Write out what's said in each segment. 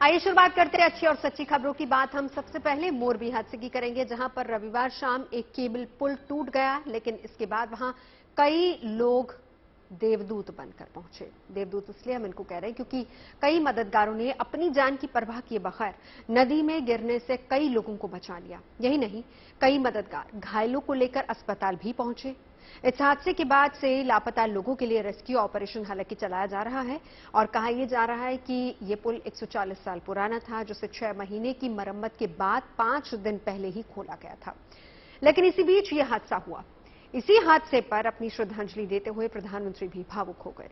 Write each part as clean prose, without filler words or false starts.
आइए शुरुआत करते हैं अच्छी और सच्ची खबरों की। बात हम सबसे पहले मोरबी हादसे की करेंगे, जहां पर रविवार शाम एक केबल पुल टूट गया, लेकिन इसके बाद वहां कई लोग देवदूत बनकर पहुंचे। देवदूत इसलिए हम इनको कह रहे हैं क्योंकि कई मददगारों ने अपनी जान की परवाह किए बगैर नदी में गिरने से कई लोगों को बचा लिया। यही नहीं, कई मददगार घायलों को लेकर अस्पताल भी पहुंचे। इस हादसे के बाद से लापता लोगों के लिए रेस्क्यू ऑपरेशन हालांकि चलाया जा रहा है और कहा यह जा रहा है कि यह पुल 140 साल पुराना था, जिसे 6 महीने की मरम्मत के बाद 5 दिन पहले ही खोला गया था। लेकिन इसी बीच यह हादसा हुआ। इसी हादसे पर अपनी श्रद्धांजलि देते हुए प्रधानमंत्री भी भावुक हो गए।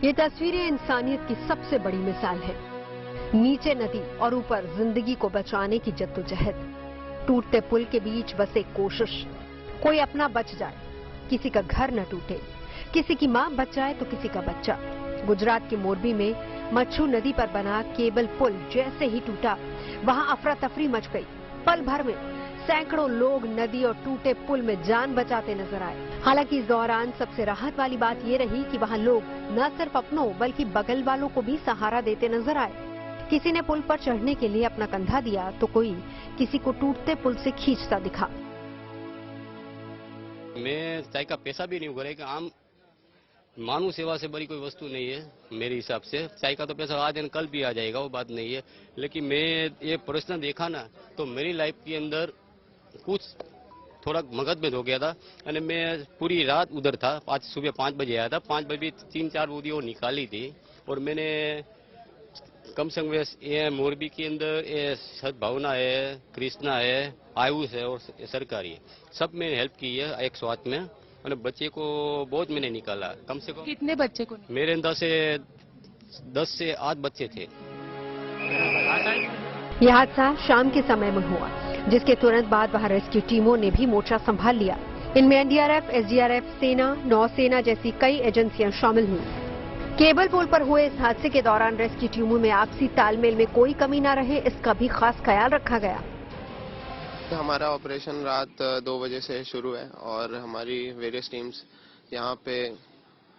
ये तस्वीरें इंसानियत की सबसे बड़ी मिसाल है। नीचे नदी और ऊपर जिंदगी को बचाने की जद्दोजहद। टूटते पुल के बीच बस एक कोशिश, कोई अपना बच जाए, किसी का घर न टूटे, किसी की मां बच जाए तो किसी का बच्चा। गुजरात के मोरबी में मच्छू नदी पर बना केबल पुल जैसे ही टूटा, वहां अफरा तफरी मच गई। पल भर में सैकड़ों लोग नदी और टूटे पुल में जान बचाते नजर आए। हालांकि इस दौरान सबसे राहत वाली बात यह रही कि वहां लोग न सिर्फ अपनों बल्कि बगल वालों को भी सहारा देते नजर आए। किसी ने पुल पर चढ़ने के लिए अपना कंधा दिया तो कोई किसी को टूटते पुल से खींचता दिखा। मैं चाय का पैसा भी नहीं उगरे कि आम मानव सेवा से बड़ी कोई वस्तु नहीं है मेरे हिसाब से। चाय का तो पैसा आज दिन कल भी आ जाएगा, वो बात नहीं है। लेकिन मैं ये प्रश्न देखा ना तो मेरी लाइफ के अंदर कुछ थोड़ा मगज में हो गया था। और मैं पूरी रात उधर था। आज सुबह 5 बजे आया था। 5 बजे 3-4 बोरियों निकाली थी और मैंने कम से कम ये मोरबी के अंदर ये सद्भावना है, कृष्णा है, आयुष है और सरकारी है, सब में हेल्प की है 108 में। और बच्चे को बहुत मैंने निकाला। कम से कम कितने बच्चे को? मेरे अंदर से 10 से 8 बच्चे थे। यह हादसा शाम के समय में हुआ, जिसके तुरंत बाद वहां रेस्क्यू टीमों ने भी मोर्चा संभाल लिया। इनमें एनडीआरएफ, एसडीआरएफ, सेना, नौसेना जैसी कई एजेंसियां शामिल हुई। केबल पुल पर हुए इस हादसे के दौरान रेस्क्यू टीमों में आपसी तालमेल में कोई कमी न रहे, इसका भी खास ख्याल रखा गया। हमारा ऑपरेशन रात 2 बजे से शुरू है और हमारी वेरियस टीम्स यहाँ पे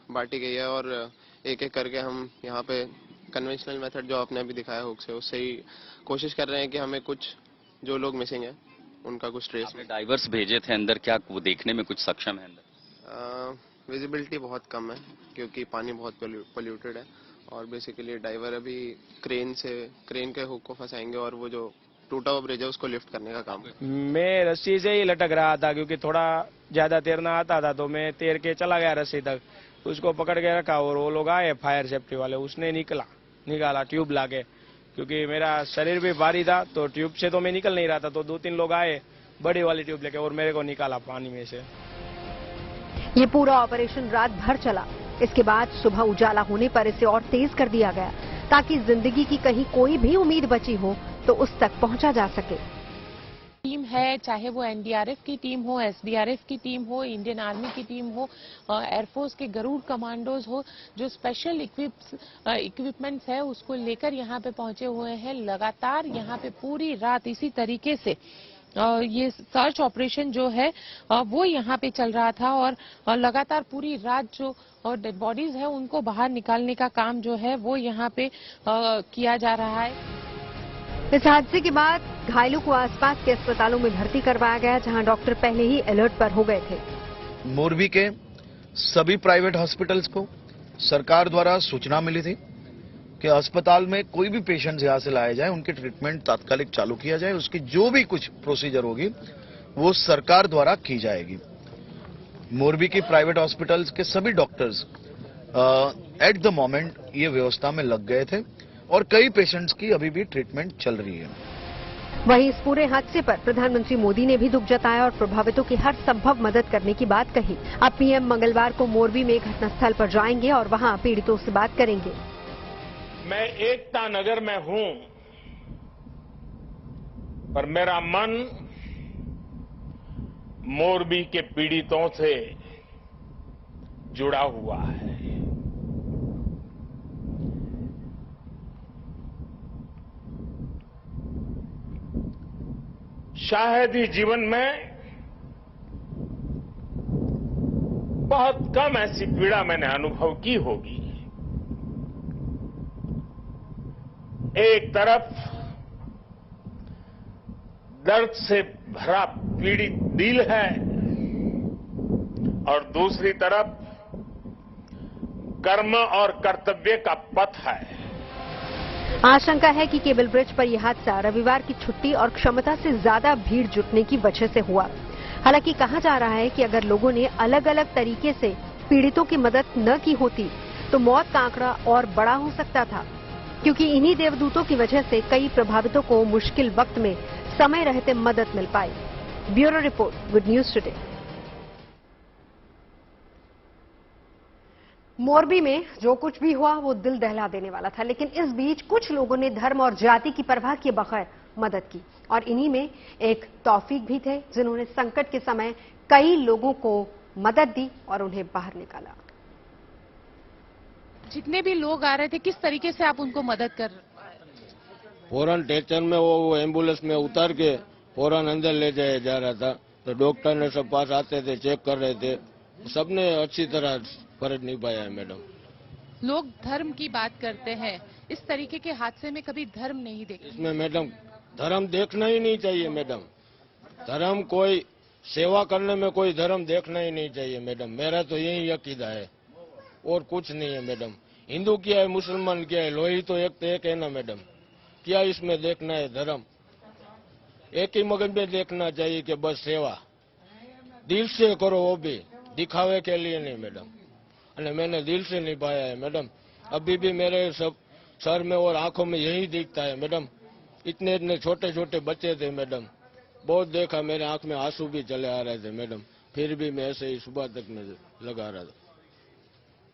बांटी गई है और एक एक करके हम यहाँ पे कन्वेंशनल मेथड जो आपने अभी दिखाया हुक से, उससे ही कोशिश कर रहे हैं कि हमें कुछ जो लोग मिसिंग है उनका कुछ ट्रेस। आपने डाइवर्स भेजे थे अंदर, क्या वो देखने में कुछ सक्षम है अंदर? विजिबिलिटी बहुत कम है क्योंकि पानी बहुत पोल्यूटेड है और बेसिकली डाइवर अभी क्रेन के हुक को फंसाएंगे और वो जो टूटा हुआ ब्रिज है उसको लिफ्ट करने का काम। मैं रस्सी से ही लटक रहा था क्योंकि थोड़ा ज्यादा तैरना आता था, तो मैं तैर के चला गया रस्सी तक, उसको पकड़ के रखा और वो लोग आए फायर सेफ्टी वाले, उसने निकाला ट्यूब लाके, क्योंकि मेरा शरीर भी भारी था तो ट्यूब से तो मैं निकल नहीं रहा था। तो 2-3 लोग आए बड़ी वाली ट्यूब लेके और मेरे को निकाला पानी में से। ये पूरा ऑपरेशन रात भर चला। इसके बाद सुबह उजाला होने पर इसे और तेज कर दिया गया ताकि जिंदगी की कहीं कोई भी उम्मीद बची हो तो उस तक पहुंचा जा सके। टीम है, चाहे वो एनडीआरएफ की टीम हो, एसडीआरएफ की टीम हो, इंडियन आर्मी की टीम हो, एयरफोर्स के गरुड़ कमांडोज हो, जो स्पेशल इक्विपमेंट्स है उसको लेकर यहाँ पे पहुंचे हुए हैं। लगातार यहाँ पे पूरी रात इसी तरीके से ये सर्च ऑपरेशन जो है वो यहाँ पे चल रहा था और लगातार पूरी रात जो डेड बॉडीज है उनको बाहर निकालने का काम जो है वो यहाँ पे किया जा रहा है। इस हादसे के बाद घायलों को आसपास के अस्पतालों में भर्ती करवाया गया, जहां डॉक्टर पहले ही अलर्ट पर हो गए थे। मोरबी के सभी प्राइवेट हॉस्पिटल्स को सरकार द्वारा सूचना मिली थी कि अस्पताल में कोई भी पेशेंट यहाँ से लाया जाए, उनकी ट्रीटमेंट तात्कालिक चालू किया जाए, उसकी जो भी कुछ प्रोसीजर होगी वो सरकार द्वारा की जाएगी। मोरबी की प्राइवेट हॉस्पिटल्स के सभी डॉक्टर्स एट द मोमेंट ये व्यवस्था में लग गए थे और कई पेशेंट्स की अभी भी ट्रीटमेंट चल रही है। वहीं इस पूरे हादसे पर प्रधानमंत्री मोदी ने भी दुख जताया और प्रभावितों की हर संभव मदद करने की बात कही। अब पीएम मंगलवार को मोरबी में घटनास्थल पर जाएंगे और वहां पीड़ितों से बात करेंगे। मैं एकता नगर में हूं पर मेरा मन मोरबी के पीड़ितों से जुड़ा हुआ है। शायद ही जीवन में बहुत कम ऐसी पीड़ा मैंने अनुभव की होगी। एक तरफ दर्द से भरा पीड़ित दिल है और दूसरी तरफ कर्म और कर्तव्य का पथ है। आशंका है कि केबल ब्रिज पर यह हादसा रविवार की छुट्टी और क्षमता से ज्यादा भीड़ जुटने की वजह से हुआ। हालांकि कहा जा रहा है कि अगर लोगों ने अलग अलग तरीके से पीड़ितों की मदद न की होती तो मौत का आंकड़ा और बड़ा हो सकता था, क्योंकि इन्हीं देवदूतों की वजह से कई प्रभावितों को मुश्किल वक्त में समय रहते मदद मिल पाई। Bureau report, good news today. Morbi में जो कुछ भी हुआ वो दिल दहला देने वाला था, लेकिन इस बीच कुछ लोगों ने धर्म और जाति की परवाह किए बगैर मदद की और इन्हीं में एक तौफीक भी थे जिन्होंने संकट के समय कई लोगों को मदद दी और उन्हें बाहर निकाला। जितने भी लोग आ रहे थे, किस तरीके से आप उनको मदद कर रहे? फौरन टेंशन में वो एम्बुलेंस में उतार के फौरन अंदर ले जाया जा रहा था, तो डॉक्टर ने सब पास आते थे, चेक कर रहे थे, सबने अच्छी तरह फर्ज नहीं पाया है मैडम। लोग धर्म की बात करते हैं, इस तरीके के हादसे में कभी धर्म नहीं देखा। इसमें मैडम धर्म देखना ही नहीं चाहिए मैडम। धर्म कोई सेवा करने में कोई धर्म देखना ही नहीं चाहिए मैडम। मेरा तो यही अकीदा है और कुछ नहीं है मैडम। हिंदू क्या है, मुसलमान क्या है, लोही तो एक है ना मैडम। क्या इसमें देखना है धर्म? एक ही मगज में देखना चाहिए कि बस सेवा दिल से करो, वो भी दिखावे के लिए नहीं मैडम। और मैंने दिल से निभाया है मैडम। अभी भी मेरे सब सर में और आंखों में यही दिखता है मैडम। इतने इतने छोटे छोटे बच्चे थे मैडम, बहुत देखा, मेरे आंख में आंसू भी चले आ रहे थे मैडम, फिर भी मैं ऐसे ही सुबह तक में लगा रहा था।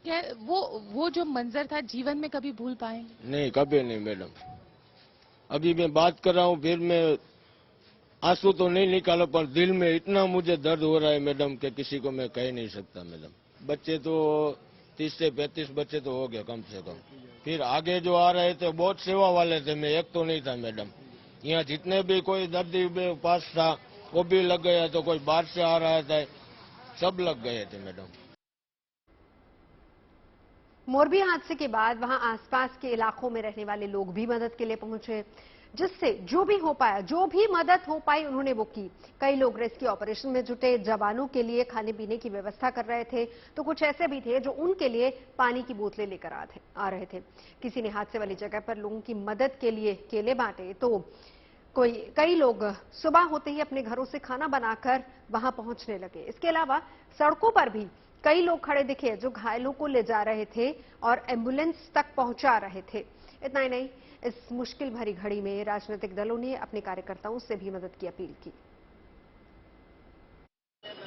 क्या वो जो मंजर था जीवन में कभी भूल पाएंगे? नहीं, कभी नहीं मैडम। अभी मैं बात कर रहा हूँ, फिर मैं आंसू तो नहीं निकाला, पर दिल में इतना मुझे दर्द हो रहा है मैडम कि किसी को मैं कह नहीं सकता मैडम। बच्चे तो 30 से 35 बच्चे तो हो गए कम से कम। फिर आगे जो आ रहे थे बहुत सेवा वाले थे, मैं एक तो नहीं था मैडम। यहाँ जितने भी कोई दर्दी पास था वो भी लग गया, तो कोई बाहर से आ रहा था, सब लग गए थे मैडम। मोरबी हादसे के बाद वहां आसपास के इलाकों में रहने वाले लोग भी मदद के लिए पहुंचे, जिससे जो भी हो पाया, जो भी मदद हो पाई उन्होंने वो की। कई लोग रेस्क्यू ऑपरेशन में जुटे, जवानों के लिए खाने पीने की व्यवस्था कर रहे थे, तो कुछ ऐसे भी थे जो उनके लिए पानी की बोतलें लेकर आ रहे थे। किसी ने हादसे वाली जगह पर लोगों की मदद के लिए केले बांटे, तो कई लोग सुबह होते ही अपने घरों से खाना बनाकर वहां पहुंचने लगे। इसके अलावा सड़कों पर भी कई लोग खड़े दिखे जो घायलों को ले जा रहे थे और एम्बुलेंस तक पहुंचा रहे थे। इतना ही नहीं, इस मुश्किल भरी घड़ी में राजनीतिक दलों ने अपने कार्यकर्ताओं से भी मदद की अपील की।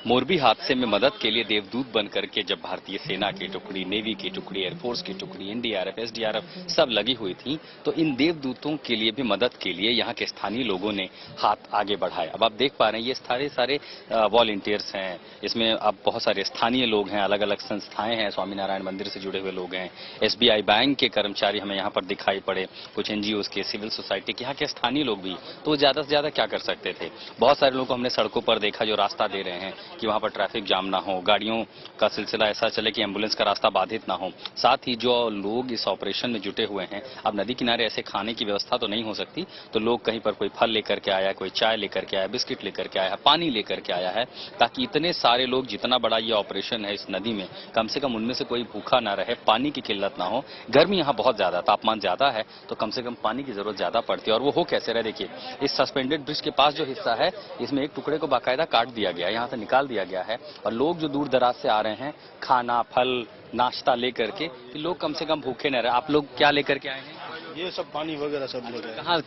मोरबी हादसे में मदद के लिए देवदूत बनकर के जब भारतीय सेना की टुकड़ी, नेवी की टुकड़ी, एयरफोर्स की टुकड़ी, एनडीआरएफ, एसडीआरएफ सब लगी हुई थी, तो इन देवदूतों के लिए भी मदद के लिए यहाँ के स्थानीय लोगों ने हाथ आगे बढ़ाए। अब आप देख पा रहे हैं ये सारे वॉलंटियर्स हैं, इसमें अब बहुत सारे स्थानीय लोग हैं, अलग अलग संस्थाएं हैं, स्वामीनारायण मंदिर से जुड़े हुए लोग हैं, एसबीआई बैंक के कर्मचारी हमें यहाँ पर दिखाई पड़े, कुछ एनजीओ के, सिविल सोसाइटी के, यहाँ के स्थानीय लोग भी। तो ज्यादा से ज्यादा क्या कर सकते थे? बहुत सारे लोगों को हमने सड़कों पर देखा जो रास्ता दे रहे हैं कि वहां पर ट्रैफिक जाम ना हो, गाड़ियों का सिलसिला ऐसा चले कि एम्बुलेंस का रास्ता बाधित ना हो। साथ ही जो लोग इस ऑपरेशन में जुटे हुए हैं, अब नदी किनारे ऐसे खाने की व्यवस्था तो नहीं हो सकती, तो लोग कहीं पर कोई फल लेकर के आया, कोई चाय लेकर के आया, बिस्किट लेकर के आया, पानी लेकर के आया है, ताकि इतने सारे लोग, जितना बड़ा ये ऑपरेशन है इस नदी में, कम से कम उनमें से कोई भूखा ना रहे, पानी की किल्लत ना हो। गर्मी यहाँ बहुत ज्यादा, तापमान ज्यादा है, तो कम से कम पानी की जरूरत ज्यादा पड़ती है। और वो हो कैसे रहे? देखिए, इस सस्पेंडेड ब्रिज के पास जो हिस्सा है, इसमें एक टुकड़े को बाकायदा काट दिया गया है, यहाँ से निकाल दिया गया है, और लोग जो दूर दराज से आ रहे हैं खाना, फल, नाश्ता लेकर के, लोग कम से कम भूखे न रहे। आप लोग क्या लेकर के आए हैं? ये सब पानी वगैरह सब ले गए। कहाँ,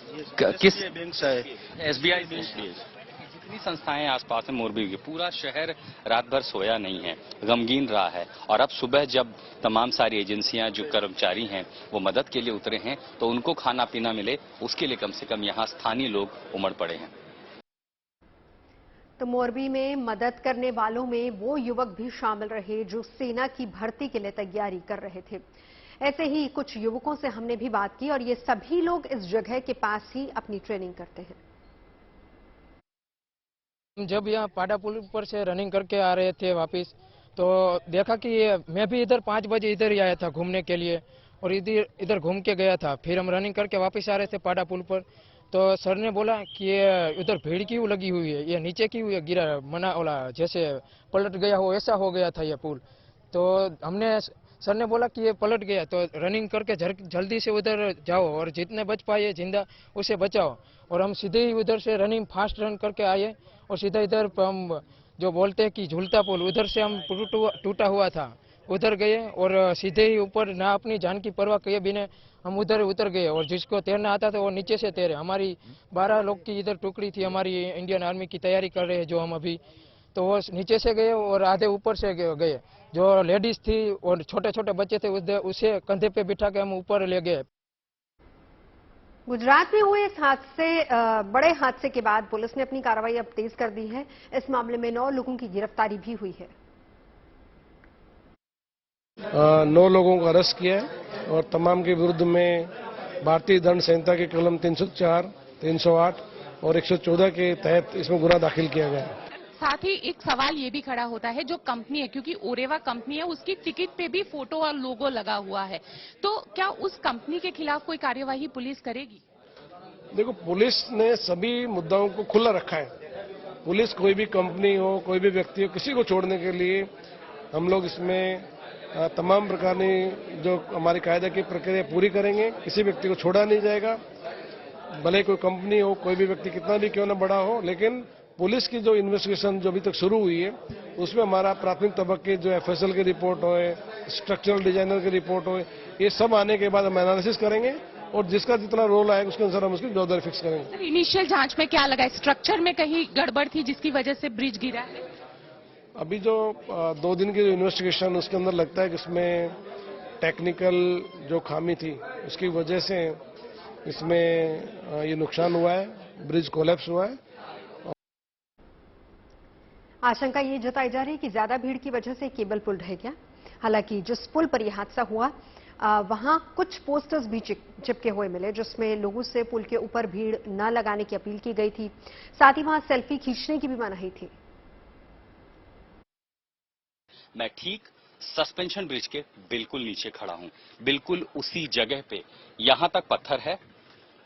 किस बैंक से है? SBI bank. जितनी संस्थाएं आसपास में मोरबी की, पूरा शहर रात भर सोया नहीं है, गमगीन रहा है। और अब सुबह जब तमाम सारी एजेंसियां, जो कर्मचारी हैं, वो मदद के लिए उतरे हैं, तो उनको खाना पीना मिले, उसके लिए कम से कम यहाँ स्थानीय लोग उमड़ पड़े हैं। तो मोरबी में मदद करने वालों में वो युवक भी शामिल रहे जो सेना की भर्ती के लिए तैयारी कर रहे थे। ऐसे ही कुछ युवकों से हमने भी बात की और ये सभी लोग इस जगह के पास ही अपनी ट्रेनिंग करते हैं। जब यहाँ पाडा पुल पर से रनिंग करके आ रहे थे वापस, तो देखा कि मैं भी इधर 5 बजे इधर ही आया था घूमने के लिए, और इधर घूम के गया था। फिर हम रनिंग करके वापस आ रहे थे पाडा पुल पर, तो सर ने बोला कि ये उधर भीड़ क्यों लगी हुई है, ये नीचे क्यों है गिरा, मना वाला जैसे पलट गया हो ऐसा हो गया था ये पुल। तो हमने सर ने बोला कि ये पलट गया, तो रनिंग करके जल्दी से उधर जाओ और जितने बच पाए जिंदा उसे बचाओ। और हम सीधे ही उधर से रनिंग फास्ट रन करके आए और सीधा इधर हम जो बोलते हैं कि झूलता पुल, उधर से हम टूटा हुआ था उधर गए और सीधे ही ऊपर ना अपनी जान की परवाह किए बिना हम उधर उतर गए। और जिसको तैरना आता था वो नीचे से तैरे। हमारी 12 लोग की इधर टुकड़ी थी, हमारी इंडियन आर्मी की तैयारी कर रहे हैं जो हम अभी, तो वो नीचे से गए और आधे ऊपर से गए। जो लेडीज थी और छोटे छोटे बच्चे थे उसे कंधे पे बिठा के हम ऊपर ले गए। गुजरात में हुए इस बड़े हादसे के बाद पुलिस ने अपनी कार्रवाई अब तेज कर दी है। इस मामले में 9 लोगों की गिरफ्तारी भी हुई है। 9 लोगों को अरेस्ट किया है और तमाम के विरुद्ध में भारतीय दंड संहिता के कलम 304, 308 और 114 के तहत इसमें गुना दाखिल किया गया है। साथ ही एक सवाल ये भी खड़ा होता है, जो कंपनी है, क्योंकि ओरेवा कंपनी है, उसकी टिकट पे भी फोटो और लोगो लगा हुआ है, तो क्या उस कंपनी के खिलाफ कोई कार्यवाही पुलिस करेगी? देखो, पुलिस ने सभी मुद्दाओं को खुला रखा है। पुलिस कोई भी कंपनी हो, कोई भी व्यक्ति हो, किसी को छोड़ने के लिए हम लोग इसमें तमाम प्रकार की जो हमारी कायदे की प्रक्रिया पूरी करेंगे। किसी व्यक्ति को छोड़ा नहीं जाएगा, भले कोई कंपनी हो, कोई भी व्यक्ति कितना भी क्यों न बड़ा हो। लेकिन पुलिस की जो इन्वेस्टिगेशन जो अभी तक शुरू हुई है, उसमें हमारा प्राथमिक तबक्के जो एफएसएल की रिपोर्ट हो, स्ट्रक्चरल डिजाइनर की रिपोर्ट हो, ये सब आने के बाद हम एनालिसिस करेंगे और जिसका जितना रोल आएगा उसके अनुसार हम उसकी जवाबदारी फिक्स करेंगे। इनिशियल जांच में क्या लगा, स्ट्रक्चर में कहीं गड़बड़ थी जिसकी वजह से ब्रिज गिरा है? अभी जो 2 दिन की जो इन्वेस्टिगेशन, उसके अंदर लगता है कि इसमें टेक्निकल जो खामी थी उसकी वजह से इसमें ये नुकसान हुआ है, ब्रिज कोलैप्स हुआ है। आशंका ये जताई जा रही है कि ज्यादा भीड़ की वजह से केबल पुल ढह गया। हालांकि जिस पुल पर यह हादसा हुआ वहां कुछ पोस्टर्स भी चिपके हुए मिले, जिसमें लोगों से पुल के ऊपर भीड़ न लगाने की अपील की गई थी। साथ ही वहां सेल्फी खींचने की भी मनाही थी। मैं ठीक सस्पेंशन ब्रिज के बिल्कुल नीचे खड़ा हूं, बिल्कुल उसी जगह पे। यहां तक पत्थर है,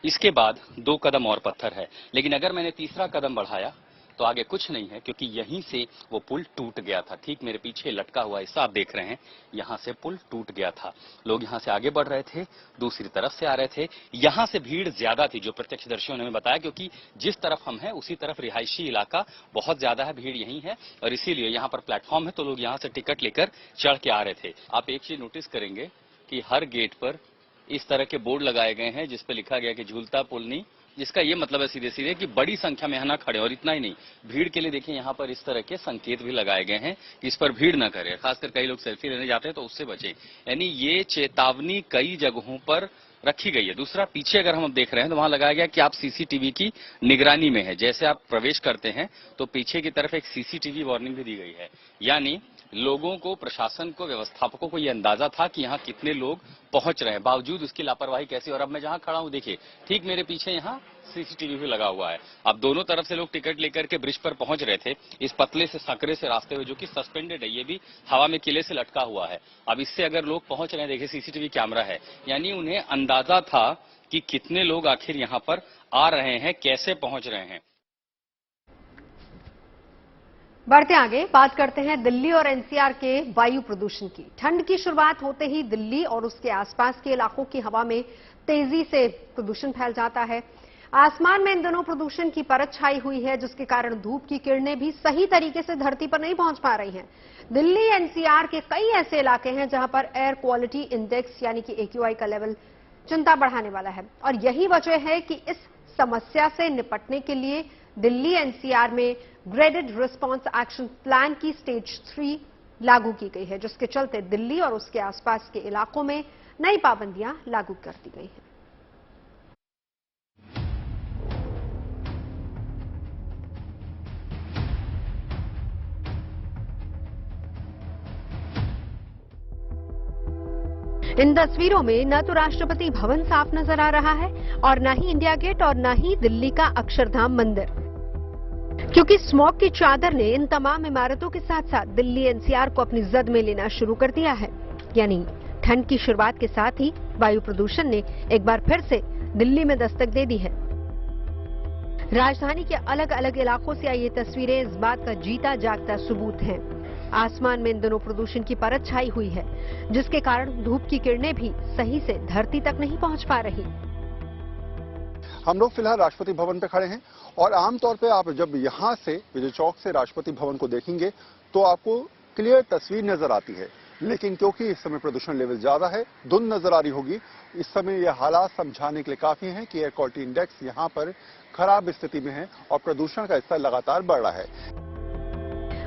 इसके बाद 2 कदम और पत्थर है, लेकिन अगर मैंने तीसरा कदम बढ़ाया तो आगे कुछ नहीं है, क्योंकि यहीं से वो पुल टूट गया था। ठीक मेरे पीछे लटका हुआ हिस्सा आप देख रहे हैं, यहां से पुल टूट गया था। लोग यहां से आगे बढ़ रहे थे, दूसरी तरफ से आ रहे थे। यहां से भीड़ ज्यादा थी, जो प्रत्यक्षदर्शियों ने हमें बताया, क्योंकि जिस तरफ हम हैं उसी तरफ रिहायशी इलाका बहुत ज्यादा है, भीड़ यहीं है और इसीलिए यहां पर प्लेटफॉर्म है, तो लोग यहां से टिकट लेकर चढ़ के आ रहे थे। आप एक चीज नोटिस करेंगे कि हर गेट पर इस तरह के बोर्ड लगाए गए हैं जिसपे लिखा गया कि झूलता पुल नहीं, जिसका ये मतलब है सीधे सीधे कि बड़ी संख्या में यहाँ खड़े। और इतना ही नहीं, भीड़ के लिए देखिए यहाँ पर इस तरह के संकेत भी लगाए गए हैं कि इस पर भीड़ न करे, खासकर कई लोग सेल्फी लेने जाते हैं तो उससे बचें। यानी ये चेतावनी कई जगहों पर रखी गई है। दूसरा, पीछे अगर हम देख रहे हैं तो वहां लगाया गया कि आप सीसीटीवी की निगरानी में है। जैसे आप प्रवेश करते हैं तो पीछे की तरफ एक सीसीटीवी वार्निंग भी दी गई है। यानी लोगों को, प्रशासन को, व्यवस्थापकों को यह अंदाजा था कि यहाँ कितने लोग पहुंच रहे हैं, बावजूद उसकी लापरवाही कैसी। और अब मैं जहां खड़ा हूं, देखिए ठीक मेरे पीछे यहाँ सीसीटीवी भी लगा हुआ है। अब दोनों तरफ से लोग टिकट लेकर के ब्रिज पर पहुंच रहे थे, इस पतले से संकरे से रास्ते में, जो कि सस्पेंडेड है, ये भी हवा में किले से लटका हुआ है। अब इससे अगर लोग पहुंच रहे हैं, देखिए सीसीटीवी कैमरा है, यानी उन्हें अंदाजा था कि कितने लोग आखिर यहाँ पर आ रहे हैं, कैसे पहुंच रहे हैं। बढ़ते आगे बात करते हैं दिल्ली और एनसीआर के वायु प्रदूषण की। ठंड की शुरुआत होते ही दिल्ली और उसके आसपास के इलाकों की हवा में तेजी से प्रदूषण फैल जाता है। आसमान में इन दिनों प्रदूषण की परत छाई हुई है, जिसके कारण धूप की किरणें भी सही तरीके से धरती पर नहीं पहुंच पा रही हैं। दिल्ली एनसीआर के कई ऐसे इलाके हैं जहां पर एयर क्वालिटी इंडेक्स यानी कि AQI का लेवल चिंता बढ़ाने वाला है, और यही वजह है कि इस समस्या से निपटने के लिए दिल्ली एनसीआर में ग्रेडेड रिस्पांस एक्शन प्लान की स्टेज 3 लागू की गई है, जिसके चलते दिल्ली और उसके आसपास के इलाकों में नई पाबंदियां लागू कर दी गई हैं। इन तस्वीरों में न तो राष्ट्रपति भवन साफ नजर आ रहा है और न ही इंडिया गेट और न ही दिल्ली का अक्षरधाम मंदिर। क्योंकि स्मॉग की चादर ने इन तमाम इमारतों के साथ साथ दिल्ली एनसीआर को अपनी जद में लेना शुरू कर दिया है। यानी ठंड की शुरुआत के साथ ही वायु प्रदूषण ने एक बार फिर से दिल्ली में दस्तक दे दी है। राजधानी के अलग अलग इलाकों से आई ये तस्वीरें इस बात का जीता जागता सबूत हैं। आसमान में इन दिनों प्रदूषण की परत छाई हुई है, जिसके कारण धूप की किरणें भी सही से धरती तक नहीं पहुंच पा रही। हम लोग फिलहाल राष्ट्रपति भवन पे खड़े हैं और आमतौर पे आप जब यहां से विजय चौक से राष्ट्रपति भवन को देखेंगे तो आपको क्लियर तस्वीर नजर आती है, लेकिन क्योंकि इस समय प्रदूषण लेवल ज्यादा है, धुंध नजर आ रही होगी। इस समय यह हालात समझाने के लिए काफी हैं कि एयर क्वालिटी इंडेक्स यहां पर खराब स्थिति में है और प्रदूषण का स्तर लगातार बढ़ रहा है।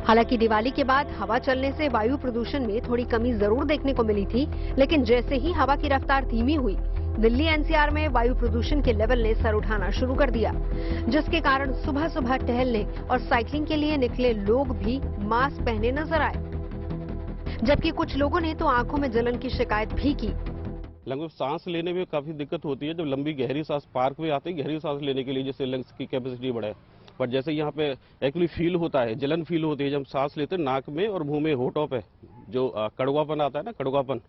हालांकि दिवाली के बाद हवा चलने से वायु प्रदूषण में थोड़ी कमी जरूर देखने को मिली थी, लेकिन जैसे ही हवा की रफ्तार धीमी हुई, दिल्ली एनसीआर में वायु प्रदूषण के लेवल ने सर उठाना शुरू कर दिया, जिसके कारण सुबह सुबह टहलने और साइकिलिंग के लिए निकले लोग भी मास्क पहने नजर आए, जबकि कुछ लोगों ने तो आंखों में जलन की शिकायत भी की। लगभग सांस लेने में काफी दिक्कत होती है। जब लंबी गहरी सांस पार्क में आते हैं, गहरी सांस लेने के लिए जैसे लंग्स की कैपेसिटी बढ़े, पर जैसे यहाँ पे एक्चुअली फील होता है, जलन फील होती है जब सांस लेते हैं। नाक में और मुंह में होठों पे जो कड़वापन आता है ना, कड़वापन,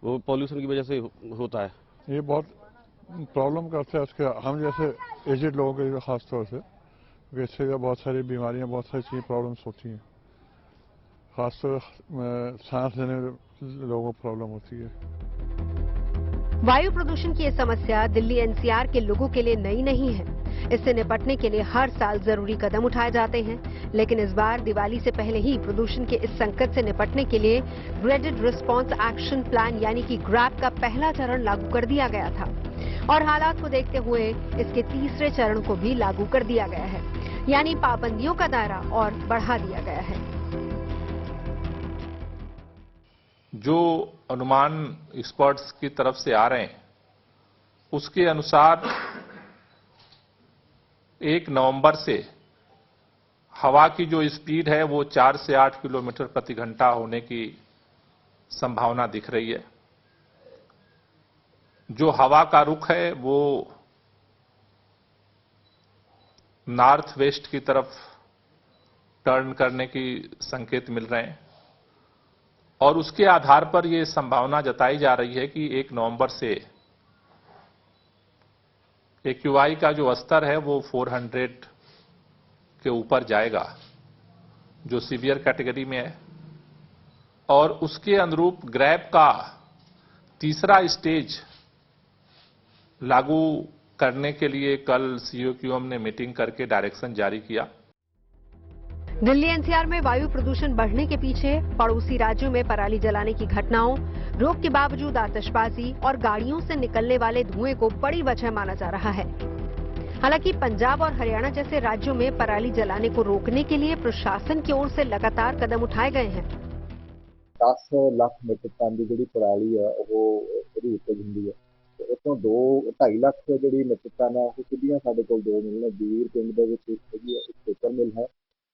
वो पॉल्यूशन की वजह से होता है। ये बहुत प्रॉब्लम करता है उसके, हम जैसे एजेड लोगों के लिए खास तौर से, इससे बहुत सारी बीमारियां, बहुत सारी चीज़ प्रॉब्लम्स होती हैं। खासतौर सांस लेने में लोगों को प्रॉब्लम होती है। वायु प्रदूषण की ये समस्या दिल्ली एनसीआर के लोगों के लिए नई नहीं है। इससे निपटने के लिए हर साल जरूरी कदम उठाए जाते हैं, लेकिन इस बार दिवाली से पहले ही प्रदूषण के इस संकट से निपटने के लिए ग्रेडेड रिस्पांस एक्शन प्लान यानी कि ग्रैप का पहला चरण लागू कर दिया गया था और हालात को देखते हुए इसके तीसरे चरण को भी लागू कर दिया गया है, यानी पाबंदियों का दायरा और बढ़ा दिया गया है। जो अनुमान एक्सपर्ट्स की तरफ से आ रहे हैं उसके अनुसार 1 नवंबर से हवा की जो स्पीड है वो 4 से 8 किलोमीटर प्रति घंटा होने की संभावना दिख रही है। जो हवा का रुख है वो नॉर्थ वेस्ट की तरफ टर्न करने की संकेत मिल रहे हैं और उसके आधार पर ये संभावना जताई जा रही है कि 1 नवंबर से एक्यूआई का जो स्तर है वो 400 के ऊपर जाएगा, जो सीवियर कैटेगरी में है, और उसके अनुरूप ग्रैप का तीसरा स्टेज लागू करने के लिए कल सीओक्यूएम ने मीटिंग करके डायरेक्शन जारी किया। दिल्ली एनसीआर में वायु प्रदूषण बढ़ने के पीछे पड़ोसी राज्यों में पराली जलाने की घटनाओं, रोक के बावजूद आतिशबाजी और गाड़ियों से निकलने वाले धुएं को बड़ी वजह माना जा रहा है। हालांकि पंजाब और हरियाणा जैसे राज्यों में पराली जलाने को रोकने के लिए प्रशासन की ओर से लगातार कदम उठाए गए हैं। 10 ਲੱਖ मीट्रिक टन की जी पराली है वो उपज होंगी है, उसों 2-2.5 ਲੱਖ जी मीट्रिक टन है सीधियां साडे कोल 2 मिल ने। बीर पिंड दे विच एक पेपर मिल है,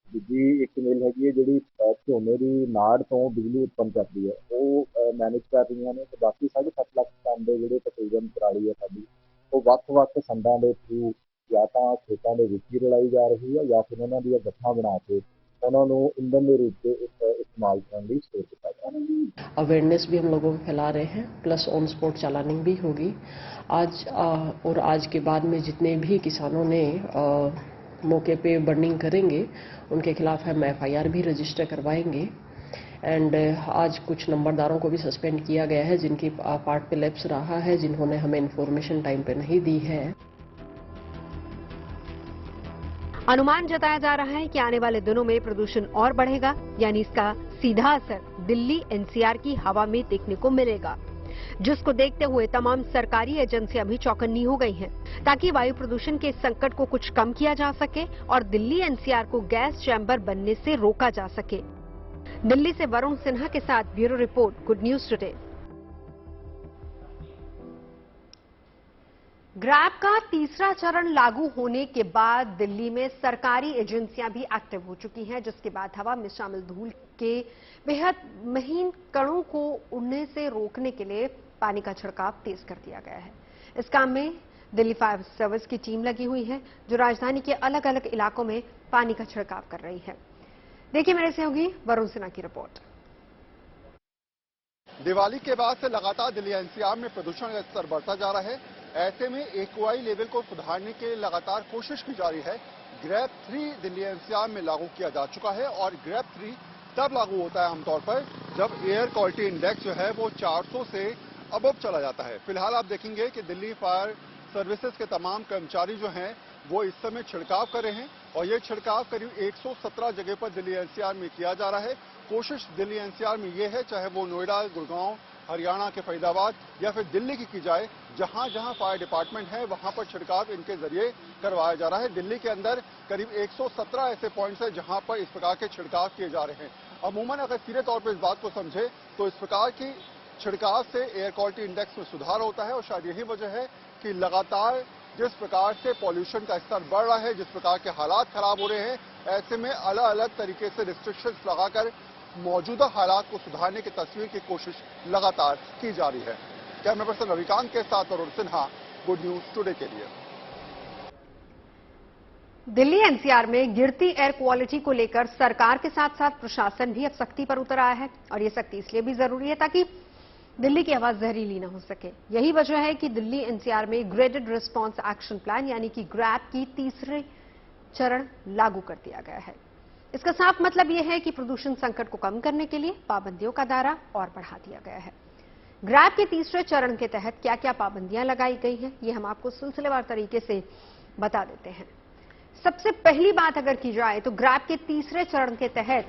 दूजी एक मिल हैगी है जी झोने की नाड़ तो बिजली उत्पन्न करती है, वो मैनेज कर रही ने। तो बाकी 7.5 ਲੱਖ टन के जोड़े तकरीबन पराली है साडी वो ਵੱਖ-ਵੱਖ संदां के थ्रू या तो खेतों के विच ही रलाई जा रही है या फिर उन्होंने गट्ठा बना के उन्होंने ईंधन के रूप में इस्तेमाल करने की स्टोर किया जा रहा है। अवेयरनेस भी हम लोगों को फैला रहे हैं, प्लस ऑन स्पॉट चालानिंग भी होगी आज और आज के बाद में जितने भी किसानों ने मौके पे बर्निंग करेंगे उनके खिलाफ हम एफआईआर भी रजिस्टर करवाएंगे। एंड आज कुछ नंबरदारों को भी सस्पेंड किया गया है जिनकी पार्ट पे लैप्स रहा है, जिन्होंने हमें इन्फॉर्मेशन टाइम पे नहीं दी है। अनुमान जताया जा रहा है कि आने वाले दिनों में प्रदूषण और बढ़ेगा, यानी इसका सीधा असर दिल्ली एनसीआर की हवा में देखने को मिलेगा, जिसको देखते हुए तमाम सरकारी एजेंसियां भी चौकन्नी हो गई हैं, ताकि वायु प्रदूषण के संकट को कुछ कम किया जा सके और दिल्ली एनसीआर को गैस चैम्बर बनने से रोका जा सके। दिल्ली से वरुण सिन्हा के साथ bureau report, good news today. Grab का तीसरा चरण लागू होने के बाद दिल्ली में सरकारी एजेंसियां भी एक्टिव हो चुकी हैं, जिसके बाद हवा में शामिल धूल के बेहद महीन कणों को उड़ने से रोकने के लिए पानी का छिड़काव तेज कर दिया गया है। इस काम में दिल्ली फायर सर्विस की टीम लगी हुई है, जो राजधानी के अलग अलग इलाकों में पानी का छिड़काव कर रही है। देखिए मेरे सहयोगी वरुण सिन्हा की रिपोर्ट। दिवाली के बाद से लगातार दिल्ली एनसीआर में प्रदूषण का स्तर बढ़ता जा रहा है। ऐसे में एक्यूआई लेवल को सुधारने के लिए लगातार कोशिश की जा रही है। ग्रेप 3 दिल्ली एनसीआर में लागू किया जा चुका है और ग्रेप 3 तब लागू होता है आमतौर पर जब एयर क्वालिटी इंडेक्स जो है वो 400 से अबव चला जाता है। फिलहाल आप देखेंगे कि दिल्ली फायर सर्विसेज के तमाम कर्मचारी जो हैं वो इस समय छिड़काव कर रहे हैं और ये छिड़काव करीब 117 जगह पर दिल्ली एनसीआर में किया जा रहा है। कोशिश दिल्ली एनसीआर में ये है, चाहे वो नोएडा, गुड़गांव, हरियाणा के फरीदाबाद या फिर दिल्ली की जाए, जहां जहां फायर डिपार्टमेंट है वहां पर छिड़काव इनके जरिए करवाया जा रहा है। दिल्ली के अंदर करीब 117 ऐसे पॉइंट्स हैं जहां पर इस प्रकार के छिड़काव किए जा रहे हैं। अमूमन अगर सीधे तौर पर इस बात को समझे तो इस प्रकार की छिड़काव से एयर क्वालिटी इंडेक्स में सुधार होता है और शायद यही वजह है कि लगातार जिस प्रकार से पॉल्यूशन का स्तर बढ़ रहा है, जिस प्रकार के हालात खराब हो रहे हैं, ऐसे में अलग अलग तरीके से रिस्ट्रिक्शंस लगाकर मौजूदा हालात को सुधारने की तस्वीर की कोशिश लगातार की जा रही है। कैमरा पर्सन रविकांत के साथ Varun Sinha, good news today के लिए। दिल्ली एनसीआर में गिरती एयर क्वालिटी को लेकर सरकार के साथ साथ प्रशासन भी अब सख्ती पर उतर आया है और ये सख्ती इसलिए भी जरूरी है ताकि दिल्ली की हवा जहरीली न हो सके। यही वजह है कि दिल्ली एनसीआर में ग्रेडेड रिस्पांस एक्शन प्लान यानी कि ग्रैप की तीसरे चरण लागू कर दिया गया है। इसका साफ मतलब यह है कि प्रदूषण संकट को कम करने के लिए पाबंदियों का दायरा और बढ़ा दिया गया है। ग्रैप के तीसरे चरण के तहत क्या क्या पाबंदियां लगाई गई हैं, ये हम आपको सिलसिलेवार तरीके से बता देते हैं। सबसे पहली बात अगर की जाए तो ग्रैप के तीसरे चरण के तहत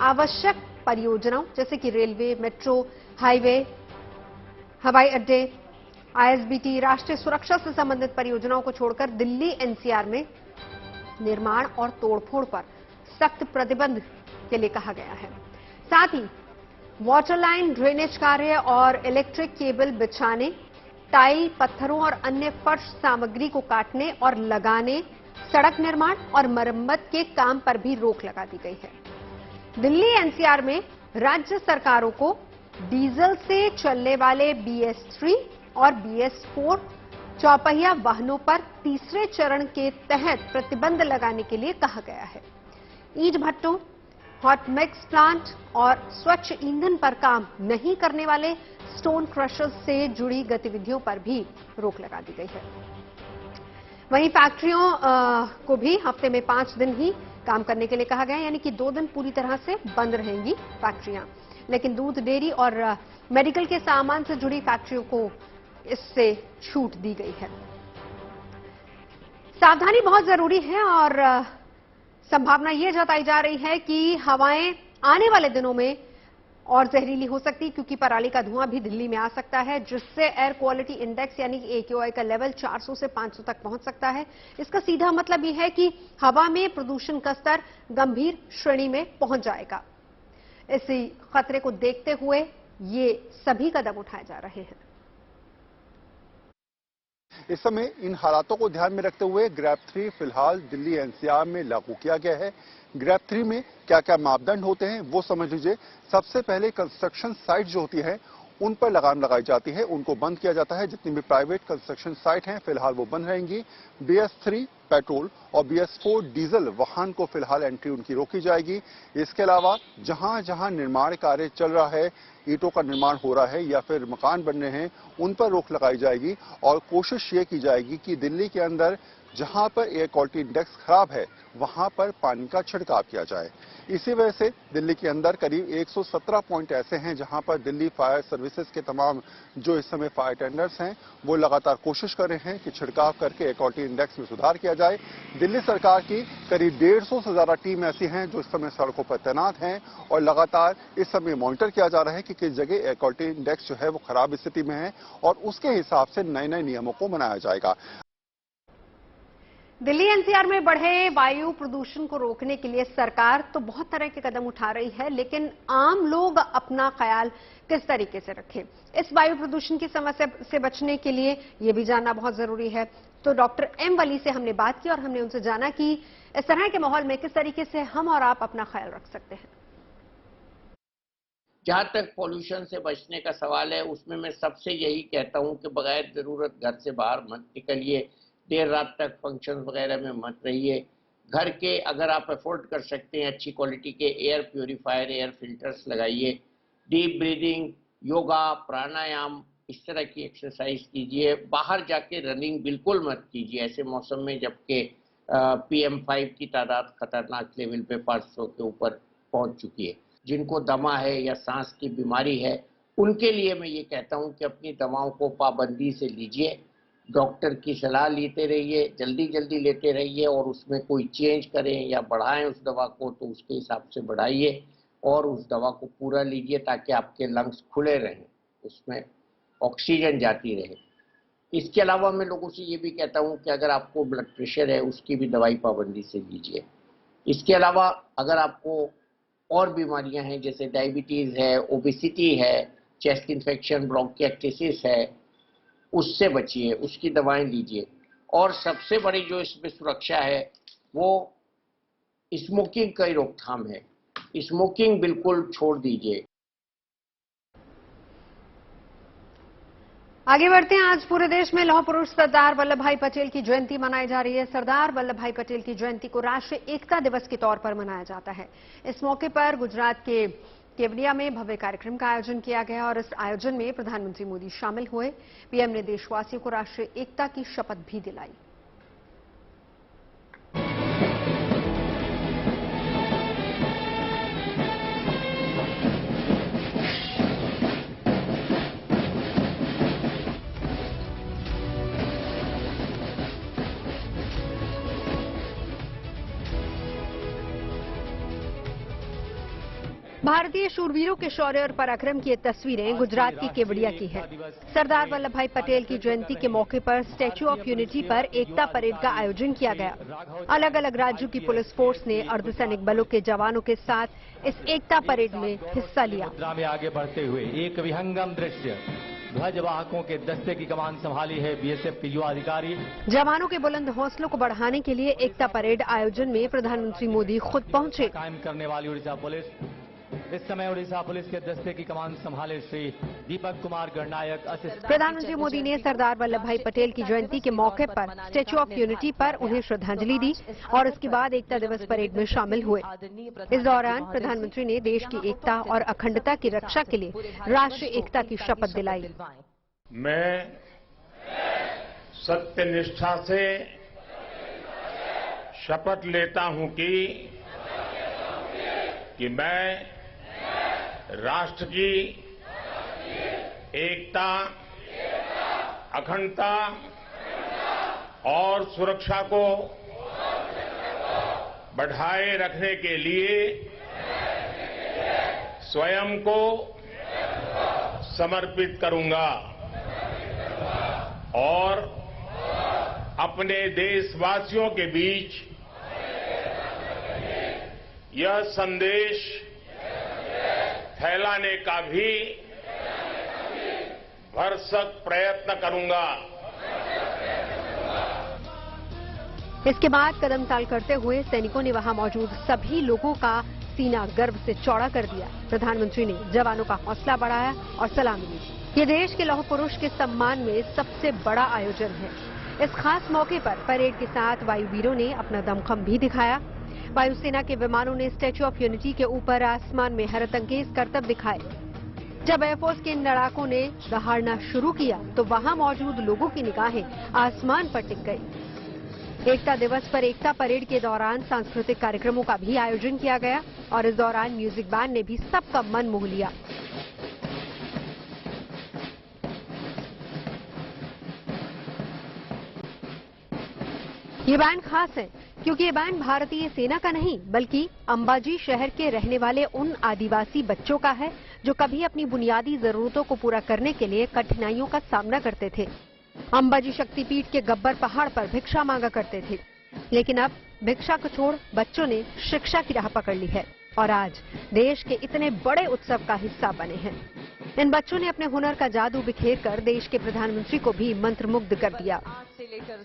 आवश्यक परियोजनाओं जैसे कि रेलवे, मेट्रो, हाईवे, हवाई अड्डे, आईएसबीटी, राष्ट्रीय सुरक्षा से संबंधित परियोजनाओं को छोड़कर दिल्ली एनसीआर में निर्माण और तोड़फोड़ पर सख्त प्रतिबंध के लिए कहा गया है। साथ ही वाटर लाइन, ड्रेनेज कार्य और इलेक्ट्रिक केबल बिछाने, टाइल, पत्थरों और अन्य फर्श सामग्री को काटने और लगाने, सड़क निर्माण और मरम्मत के काम पर भी रोक लगा दी गई है। दिल्ली एनसीआर में राज्य सरकारों को डीजल से चलने वाले BS3 और BS4 चौपहिया वाहनों पर तीसरे चरण के तहत प्रतिबंध लगाने के लिए कहा गया है। ईंट भट्टों, हॉट मिक्स प्लांट और स्वच्छ ईंधन पर काम नहीं करने वाले स्टोन क्रशर्स से जुड़ी गतिविधियों पर भी रोक लगा दी गई है। वहीं फैक्ट्रियों को भी हफ्ते में 5 दिन ही काम करने के लिए कहा गया है, यानी कि 2 दिन पूरी तरह से बंद रहेंगी फैक्ट्रियां, लेकिन दूध, डेयरी और मेडिकल के सामान से जुड़ी फैक्ट्रियों को इससे छूट दी गई है। सावधानी बहुत जरूरी है और संभावना यह जताई जा रही है कि हवाएं आने वाले दिनों में और जहरीली हो सकती, क्योंकि पराली का धुआं भी दिल्ली में आ सकता है, जिससे एयर क्वालिटी इंडेक्स यानी कि एक्यूआई का लेवल 400 से 500 तक पहुंच सकता है। इसका सीधा मतलब यह है कि हवा में प्रदूषण का स्तर गंभीर श्रेणी में पहुंच जाएगा। इसी खतरे को देखते हुए ये सभी कदम उठाए जा रहे हैं। इस समय इन हालातों को ध्यान में रखते हुए ग्रैप 3 फिलहाल दिल्ली एनसीआर में लागू किया गया है। ग्रैप 3 में क्या क्या मापदंड होते हैं वो समझ लीजिए। सबसे पहले कंस्ट्रक्शन साइट जो होती है उन पर लगाम लगाई जाती है, उनको बंद किया जाता है। जितनी भी प्राइवेट कंस्ट्रक्शन साइट हैं फिलहाल वो बंद रहेंगी। BS3 पेट्रोल और BS4 डीजल वाहन को फिलहाल एंट्री उनकी रोकी जाएगी। इसके अलावा जहां जहां निर्माण कार्य चल रहा है, ईंटों का निर्माण हो रहा है या फिर मकान बन रहे हैं, उन पर रोक लगाई जाएगी और कोशिश ये की जाएगी कि दिल्ली के अंदर जहां पर एयर क्वालिटी इंडेक्स खराब है वहां पर पानी का छिड़काव किया जाए। इसी वजह से दिल्ली के अंदर करीब 117 पॉइंट ऐसे हैं जहां पर दिल्ली फायर सर्विसेज के तमाम जो इस समय फायर टेंडर्स हैं वो लगातार कोशिश कर रहे हैं कि छिड़काव करके एयर क्वालिटी इंडेक्स में सुधार किया जाए। दिल्ली सरकार की करीब 150 से ज्यादा टीम ऐसी हैं जो इस समय सड़कों पर तैनात हैं और लगातार इस समय मॉनिटर किया जा रहा है कि किस जगह एयर क्वालिटी इंडेक्स जो है वो खराब स्थिति में है और उसके हिसाब से नए नए नियमों को बनाया जाएगा। दिल्ली एनसीआर में बढ़े वायु प्रदूषण को रोकने के लिए सरकार तो बहुत तरह के कदम उठा रही है, लेकिन आम लोग अपना ख्याल किस तरीके से रखें, इस वायु प्रदूषण की समस्या से बचने के लिए ये भी जानना बहुत जरूरी है। तो डॉक्टर एम वली से हमने बात की और हमने उनसे जाना कि इस तरह के माहौल में किस तरीके से हम और आप अपना ख्याल रख सकते हैं। जहां तक पॉल्यूशन से बचने का सवाल है उसमें मैं सबसे यही कहता हूं कि बगैर जरूरत घर से बाहर मत निकलिए, देर रात तक फंक्शन वगैरह में मत रहिए, घर के अगर आप अफोर्ड कर सकते हैं अच्छी क्वालिटी के एयर प्योरीफायर, एयर फिल्टर्स लगाइए, डीप ब्रीदिंग, योगा, प्राणायाम, इस तरह की एक्सरसाइज कीजिए। बाहर जाके रनिंग बिल्कुल मत कीजिए ऐसे मौसम में जबकि PM5 की तादाद खतरनाक लेवल पे 500 के ऊपर पहुंच चुकी है। जिनको दमा है या सांस की बीमारी है उनके लिए मैं ये कहता हूं कि अपनी दवाओं को पाबंदी से लीजिए, डॉक्टर की सलाह लेते रहिए, जल्दी जल्दी लेते रहिए और उसमें कोई चेंज करें या बढ़ाएं उस दवा को तो उसके हिसाब से बढ़ाइए और उस दवा को पूरा लीजिए ताकि आपके लंग्स खुले रहें, उसमें ऑक्सीजन जाती रहे। इसके अलावा मैं लोगों से ये भी कहता हूँ कि अगर आपको ब्लड प्रेशर है उसकी भी दवाई पाबंदी से लीजिए। इसके अलावा अगर आपको और बीमारियां हैं जैसे डायबिटीज़ है, ओबेसिटी है, चेस्ट इन्फेक्शन, ब्रोंकियाटिस है, उससे बचिए, उसकी दवाएं लीजिए। और सबसे बड़ी जो इसमें सुरक्षा है वो स्मोकिंग की रोकथाम है। स्मोकिंग बिल्कुल छोड़ दीजिए। आगे बढ़ते हैं। आज पूरे देश में लौह पुरुष सरदार वल्लभ भाई पटेल की जयंती मनाई जा रही है। सरदार वल्लभ भाई पटेल की जयंती को राष्ट्रीय एकता दिवस के तौर पर मनाया जाता है। इस मौके पर गुजरात के केवड़िया में भव्य कार्यक्रम का आयोजन किया गया और इस आयोजन में प्रधानमंत्री मोदी शामिल हुए। पीएम ने देशवासियों को राष्ट्रीय एकता की शपथ भी दिलाई। भारतीय शूरवीरों के शौर्य और पराक्रम की ये तस्वीरें गुजरात की केवड़िया की हैं। सरदार वल्लभ भाई पटेल की जयंती के मौके पर स्टैच्यू ऑफ यूनिटी पर एकता परेड का आयोजन किया गया। अलग अलग राज्यों की पुलिस फोर्स ने अर्धसैनिक बलों के जवानों के साथ इस एकता परेड में हिस्सा लिया। में आगे बढ़ते हुए एक विहंगम दृश्य, ध्वजवाहकों के दस्ते की कमान संभाली है BSF के युवा अधिकारी। जवानों के बुलंद हौसलों को बढ़ाने के लिए एकता परेड आयोजन में प्रधानमंत्री मोदी खुद पहुंचे। कायम करने वाली उड़ीसा पुलिस, इस समय उड़ीसा पुलिस के दस्ते की कमान संभाले श्री दीपक कुमार गणनायक असिस्टेंट। प्रधानमंत्री मोदी ने सरदार वल्लभ भाई पटेल की जयंती के मौके पर स्टैच्यू ऑफ यूनिटी पर उन्हें श्रद्धांजलि दी और इसके बाद एकता दिवस परेड में शामिल हुए। इस दौरान प्रधानमंत्री ने देश की एकता और अखंडता की रक्षा के लिए राष्ट्रीय एकता की शपथ दिलाई। मैं सत्यनिष्ठा से शपथ लेता हूं कि मैं राष्ट्र की एकता, अखंडता और सुरक्षा को बढ़ाए रखने के लिए स्वयं को समर्पित करूंगा और अपने देशवासियों के बीच यह संदेश फैलाने का भी भरसक प्रयत्न करूंगा। इसके बाद कदम ताल करते हुए सैनिकों ने वहां मौजूद सभी लोगों का सीना गर्व से चौड़ा कर दिया। प्रधानमंत्री ने जवानों का हौसला बढ़ाया और सलामी दी। ये देश के लौह पुरुष के सम्मान में सबसे बड़ा आयोजन है। इस खास मौके पर परेड के साथ वायुवीरों ने अपना दमखम भी दिखाया। वायुसेना के विमानों ने स्टैच्यू ऑफ यूनिटी के ऊपर आसमान में हैरतअंगेज करतब दिखाए। जब एयरफोर्स के इन लड़ाकों ने दहाड़ना शुरू किया तो वहां मौजूद लोगों की निगाहें आसमान पर टिक गई। एकता दिवस पर एकता परेड के दौरान सांस्कृतिक कार्यक्रमों का भी आयोजन किया गया और इस दौरान म्यूजिक बैंड ने भी सबका मन मोह लिया। ये बैंड खास है क्योंकि ये बैंड भारतीय सेना का नहीं बल्कि अंबाजी शहर के रहने वाले उन आदिवासी बच्चों का है जो कभी अपनी बुनियादी जरूरतों को पूरा करने के लिए कठिनाइयों का सामना करते थे। अंबाजी शक्तिपीठ के गब्बर पहाड़ पर भिक्षा मांगा करते थे, लेकिन अब भिक्षा को छोड़ बच्चों ने शिक्षा की राह पकड़ ली है और आज देश के इतने बड़े उत्सव का हिस्सा बने हैं। इन बच्चों ने अपने हुनर का जादू बिखेर कर देश के प्रधानमंत्री को भी मंत्रमुग्ध कर दिया।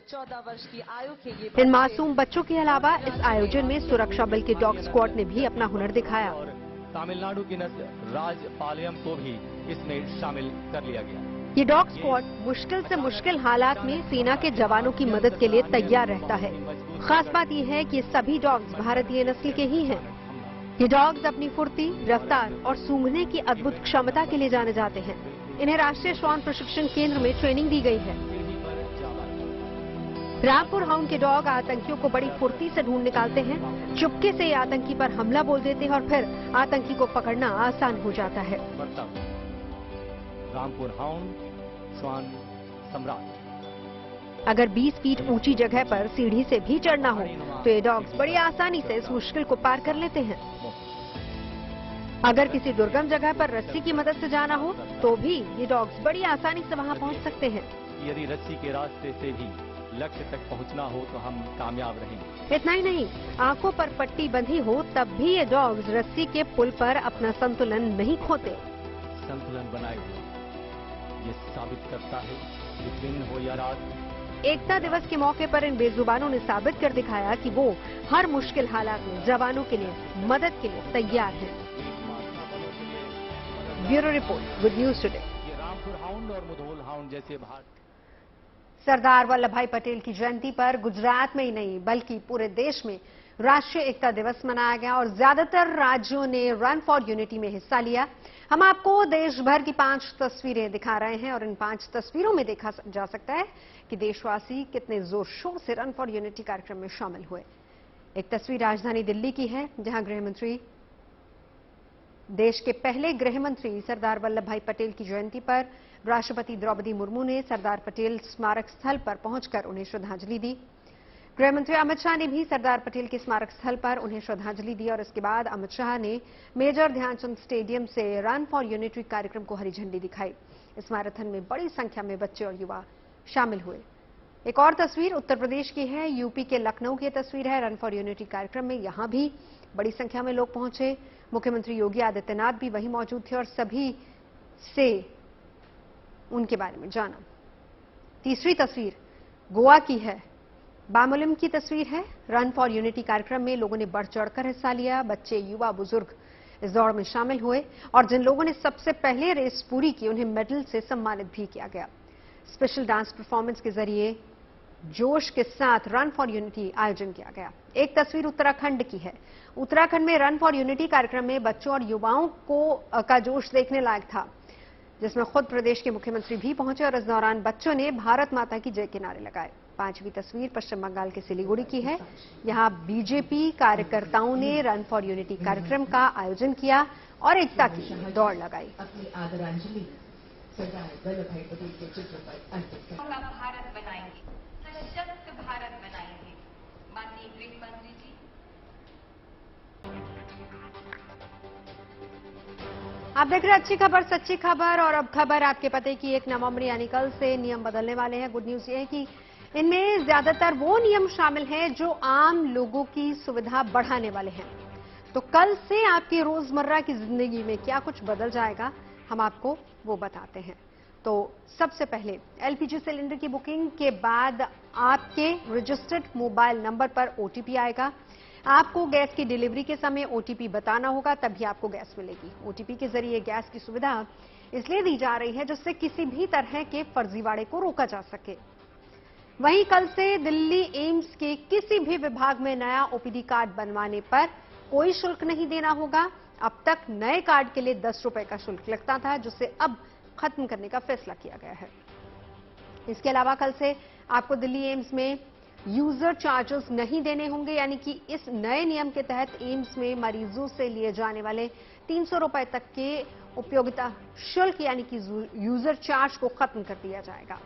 14 वर्ष की आयु के इन मासूम बच्चों के अलावा इस आयोजन में सुरक्षा बल के डॉग स्क्वाड ने भी अपना हुनर दिखाया। तमिलनाडु की नस्ल राजपालयम को भी इसमें शामिल कर लिया गया। ये डॉग स्क्वाड मुश्किल से मुश्किल हालात में सेना के जवानों की मदद के लिए तैयार रहता है। खास बात यह है कि सभी डॉग्स भारतीय नस्ल के ही हैं। ये डॉग्स अपनी फुर्ती, रफ्तार और सूंघने की अद्भुत क्षमता के लिए जाने जाते हैं। इन्हें राष्ट्रीय श्वान प्रशिक्षण केंद्र में ट्रेनिंग दी गई है। रामपुर हाउंड के डॉग आतंकियों को बड़ी फुर्ती से ढूंढ निकालते हैं। चुपके से आतंकी पर हमला बोल देते हैं और फिर आतंकी को पकड़ना आसान हो जाता है। रामपुर हाउंड श्वान सम्राट। अगर 20 फीट ऊंची जगह पर सीढ़ी से भी चढ़ना हो तो ये डॉग्स बड़ी आसानी से इस मुश्किल को पार कर लेते हैं। अगर किसी दुर्गम जगह पर रस्सी की मदद से जाना हो तो भी ये डॉग्स बड़ी आसानी से वहां पहुंच सकते हैं। यदि रस्सी के रास्ते से भी लक्ष्य तक पहुंचना हो तो हम कामयाब रहेंगे। इतना ही नहीं, आंखों पर पट्टी बंधी हो तब भी ये डॉग्स रस्सी के पुल पर अपना संतुलन नहीं खोते। संतुलन बनाए हुए ये साबित करता है कि दिन हो या रात। एकता दिवस के मौके पर इन बेजुबानों ने साबित कर दिखाया कि वो हर मुश्किल हालात में जवानों के लिए मदद के लिए तैयार हैं। Bureau report, good news today. Rampur hound और मुधोल हाउंड जैसे सरदार वल्लभ भाई पटेल की जयंती पर गुजरात में ही नहीं बल्कि पूरे देश में राष्ट्रीय एकता दिवस मनाया गया और ज्यादातर राज्यों ने रन फॉर यूनिटी में हिस्सा लिया। हम आपको देश भर की 5 तस्वीरें दिखा रहे हैं और इन 5 तस्वीरों में देखा जा सकता है कि देशवासी कितने जोर शोर से रन फॉर यूनिटी कार्यक्रम में शामिल हुए। एक तस्वीर राजधानी दिल्ली की है जहां गृहमंत्री, देश के पहले गृहमंत्री सरदार वल्लभ भाई पटेल की जयंती पर राष्ट्रपति द्रौपदी मुर्मू ने सरदार पटेल स्मारक स्थल पर पहुंचकर उन्हें श्रद्धांजलि दी। गृहमंत्री अमित शाह ने भी सरदार पटेल के स्मारक स्थल पर उन्हें श्रद्धांजलि दी और इसके बाद अमित शाह ने मेजर ध्यानचंद स्टेडियम से रन फॉर यूनिटी कार्यक्रम को हरी झंडी दिखाई। इस मैराथन में बड़ी संख्या में बच्चे और युवा शामिल हुए। एक और तस्वीर उत्तर प्रदेश की है, यूपी के लखनऊ की तस्वीर है। रन फॉर यूनिटी कार्यक्रम में यहां भी बड़ी संख्या में लोग पहुंचे। मुख्यमंत्री योगी आदित्यनाथ भी वहीं मौजूद थे और सभी से उनके बारे में जाना। तीसरी तस्वीर गोवा की है, बामुलिम की तस्वीर है। रन फॉर यूनिटी कार्यक्रम में लोगों ने बढ़ चढ़कर हिस्सा लिया। बच्चे, युवा, बुजुर्ग इस दौड़ में शामिल हुए और जिन लोगों ने सबसे पहले रेस पूरी की उन्हें मेडल से सम्मानित भी किया गया। स्पेशल डांस परफॉर्मेंस के जरिए जोश के साथ रन फॉर यूनिटी आयोजन किया गया। एक तस्वीर उत्तराखंड की है। उत्तराखंड में रन फॉर यूनिटी कार्यक्रम में बच्चों और युवाओं का जोश देखने लायक था, जिसमें खुद प्रदेश के मुख्यमंत्री भी पहुंचे और इस दौरान बच्चों ने भारत माता की जय के नारे लगाए। 5वीं तस्वीर पश्चिम बंगाल के सिलीगुड़ी की है। यहां बीजेपी कार्यकर्ताओं ने रन फॉर यूनिटी कार्यक्रम का आयोजन किया और एकता की दौड़ लगाई। अपनी आदरांजलि सरदार वल्लभ भाई पटेल के चित्र पर अर्पित करें। भारत बनाएंगे, सशक्त भारत बनाएंगे। माननीय गृह मंत्री जी। आप देख रहे हैं अच्छी खबर सच्ची खबर और अब खबर आपके पते की। 1 नवंबर यानी कल से नियम बदलने वाले हैं। गुड न्यूज ये है कि इनमें ज्यादातर वो नियम शामिल हैं जो आम लोगों की सुविधा बढ़ाने वाले हैं। तो कल से आपकी रोजमर्रा की जिंदगी में क्या कुछ बदल जाएगा, हम आपको वो बताते हैं। तो सबसे पहले एलपीजी सिलेंडर की बुकिंग के बाद आपके रजिस्टर्ड मोबाइल नंबर पर ओटीपी आएगा। आपको गैस की डिलीवरी के समय ओटीपी बताना होगा, तभी आपको गैस मिलेगी। ओटीपी के जरिए गैस की सुविधा इसलिए दी जा रही है जिससे किसी भी तरह के फर्जीवाड़े को रोका जा सके। वहीं कल से दिल्ली एम्स के किसी भी विभाग में नया ओपीडी कार्ड बनवाने पर कोई शुल्क नहीं देना होगा। अब तक नए कार्ड के लिए 10 रुपए का शुल्क लगता था, जिसे अब खत्म करने का फैसला किया गया है। इसके अलावा कल से आपको दिल्ली एम्स में यूजर चार्जेस नहीं देने होंगे, यानी कि इस नए नियम के तहत एम्स में मरीजों से लिए जाने वाले 300 रुपए तक के उपयोगिता शुल्क यानी कि यूजर चार्ज को खत्म कर दिया जाएगा।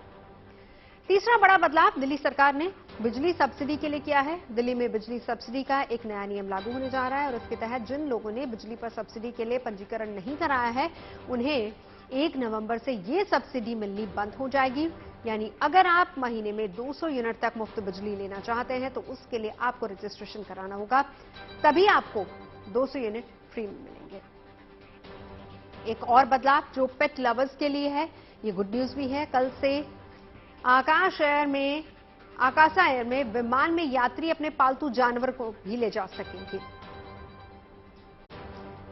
तीसरा बड़ा बदलाव दिल्ली सरकार ने बिजली सब्सिडी के लिए किया है। दिल्ली में बिजली सब्सिडी का एक नया नियम लागू होने जा रहा है और इसके तहत जिन लोगों ने बिजली पर सब्सिडी के लिए पंजीकरण नहीं कराया है उन्हें 1 नवंबर से ये सब्सिडी मिलनी बंद हो जाएगी। यानी अगर आप महीने में 200 यूनिट तक मुफ्त बिजली लेना चाहते हैं तो उसके लिए आपको रजिस्ट्रेशन कराना होगा, तभी आपको 200 यूनिट फ्री में मिलेंगे। एक और बदलाव जो पेट लवर्स के लिए है, ये गुड न्यूज भी है। कल से आकाशा एयर में विमान में यात्री अपने पालतू जानवर को भी ले जा सकेंगे।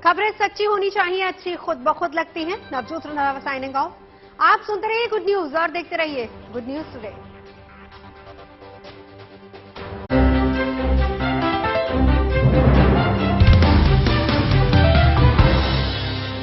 खबरें सच्ची होनी चाहिए, अच्छी खुद ब खुद लगती हैं। Navjot Randhawa signing off. आप सुनते रहिए गुड न्यूज और देखते रहिए गुड न्यूज टुडे।